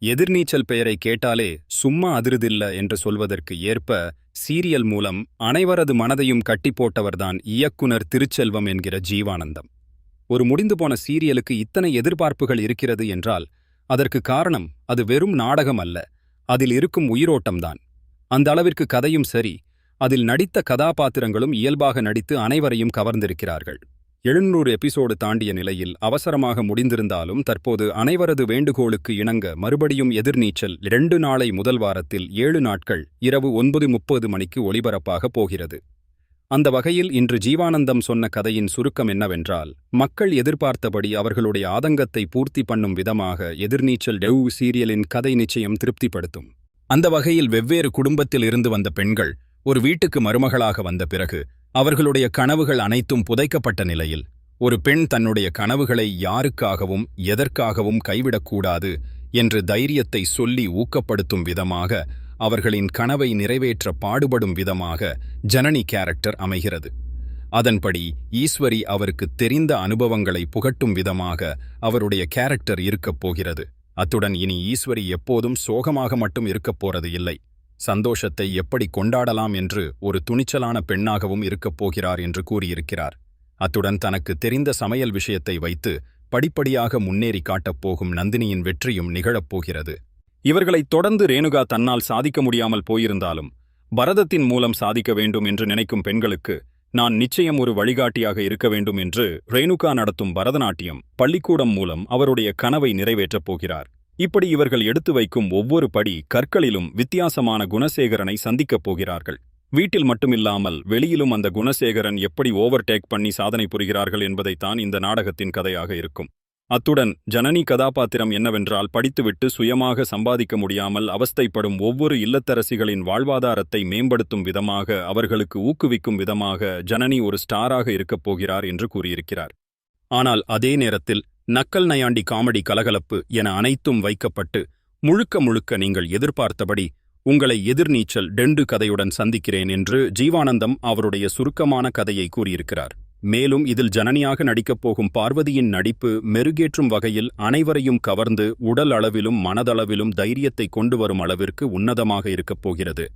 எதிர்நீச்சல் பெயரை கேட்டாலே சும்மா அதிருதில்ல என்று சொல்வதற்கு ஏற்ப சீரியல் மூலம் அனைவரது மனதையும் கட்டி போட்டவர்தான் இயக்குனர் திருச்செல்வம் என்கிற ஜீவானந்தம். ஒரு முடிந்து போன சீரியலுக்கு இத்தனை எதிர்பார்ப்புகள் இருக்கிறது என்றால் அதற்கு காரணம் அது வெறும் நாடகம் அல்ல, அதில் இருக்கும் உயிரோட்டம்தான். அந்த அளவிற்கு கதையும் சரி, அதில் நடித்த கதாபாத்திரங்களும் இயல்பாக நடித்து அனைவரையும் கவர்ந்திருக்கிறார்கள். 700 எபிசோடு தாண்டிய நிலையில் அவசரமாக முடிந்திருந்தாலும் தற்போது அனைவரது வேண்டுகோளுக்கு இணங்க மறுபடியும் எதிர்நீச்சல் 2 நாளை முதல் வாரத்தில் 7 நாட்கள் இரவு 9:30 மணிக்கு ஒளிபரப்பாக போகிறது. அந்த வகையில் இன்று ஜீவானந்தம் சொன்ன கதையின் சுருக்கம் என்னவென்றால், மக்கள் எதிர்பார்த்தபடி அவர்களுடைய ஆதங்கத்தை பூர்த்தி பண்ணும் விதமாக எதிர்நீச்சல் டெவ் சீரியலின் கதை நிச்சயம் திருப்திப்படுத்தும். அந்த வகையில் வெவ்வேறு குடும்பத்தில் இருந்து வந்த பெண்கள் ஒரு வீட்டுக்கு மருமகளாக வந்த பிறகு அவர்களுடைய கனவுகள் அனைத்தும் புதைக்கப்பட்ட நிலையில் ஒரு பெண் தன்னுடைய கனவுகளை யாருக்காகவும் எதற்காகவும் கைவிடக்கூடாது என்று தைரியத்தை சொல்லி ஊக்கப்படுத்தும் விதமாக, அவர்களின் கனவை நிறைவேற்ற பாடுபடும் விதமாக ஜனனி கேரக்டர் அமைகிறது. அதன்படி ஈஸ்வரி அவருக்கு தெரிந்த அனுபவங்களை புகட்டும் விதமாக அவருடைய கேரக்டர் இருக்கப் போகிறது. அத்துடன் இனி ஈஸ்வரி எப்போதும் சோகமாக மட்டும் இருக்கப் போறது இல்லை, சந்தோஷத்தை எப்படி கொண்டாடலாம் என்று ஒரு துணிச்சலான பெண்ணாகவும் இருக்கப் போகிறார் என்று கூறியிருக்கிறார். அத்துடன் தனக்கு தெரிந்த சமையல் விஷயத்தை வைத்து படிப்படியாக முன்னேறி காட்டப் போகும் நந்தினியின் வெற்றியும் நிகழப்போகிறது. இவர்களைத் தொடர்ந்து ரேணுகா தன்னால் சாதிக்க முடியாமல் போயிருந்தாலும் பரதத்தின் மூலம் சாதிக்க வேண்டும் என்று நினைக்கும் பெண்களுக்கு நான் நிச்சயம் ஒரு வழிகாட்டியாக இருக்க வேண்டும் என்று ரேணுகா நடத்தும் பரதநாட்டியம் பள்ளிக்கூடம் மூலம் அவருடைய கனவை நிறைவேற்றப் போகிறார். இப்படி இவர்கள் எடுத்து வைக்கும் ஒவ்வொரு படி கற்களிலும் வித்தியாசமான குணசேகரனை சந்திக்கப் போகிறார்கள். வீட்டில் மட்டுமில்லாமல் வெளியிலும் அந்த குணசேகரன் எப்படி ஓவர்டேக் பண்ணி சாதனை புரிகிறார்கள் என்பதைத்தான் இந்த நாடகத்தின் கதையாக இருக்கும். அத்துடன் ஜனனி கதாபாத்திரம் என்னவென்றால், படித்துவிட்டு சுயமாக சம்பாதிக்க முடியாமல் அவஸ்தைப்படும் ஒவ்வொரு இல்லத்தரசிகளின் வாழ்வாதாரத்தை மேம்படுத்தும் விதமாக, அவர்களுக்கு ஊக்குவிக்கும் விதமாக ஜனனி ஒரு ஸ்டாராக இருக்கப் போகிறார் என்று கூறியிருக்கிறார். ஆனால் அதே நேரத்தில் நக்கல் நயாண்டி காமெடி கலகலப்பு என அனைத்தும் வைக்கப்பட்டு முழுக்க முழுக்க நீங்கள் எதிர்பார்த்தபடி உங்களை எதிர்நீச்சல் 2 கதையுடன் சந்திக்கிறேன் என்று ஜீவானந்தம் அவருடைய சுருக்கமான கதையை கூறியிருக்கிறார். மேலும் இதில் ஜனனியாக நடிக்கப் போகும் பார்வதியின் நடிப்பு மெருகேற்றும் வகையில் அனைவரையும் கவர்ந்து உடல் அளவிலும் மனதளவிலும் தைரியத்தை கொண்டு வரும் அளவிற்கு உன்னதமாக இருக்கப் போகிறது.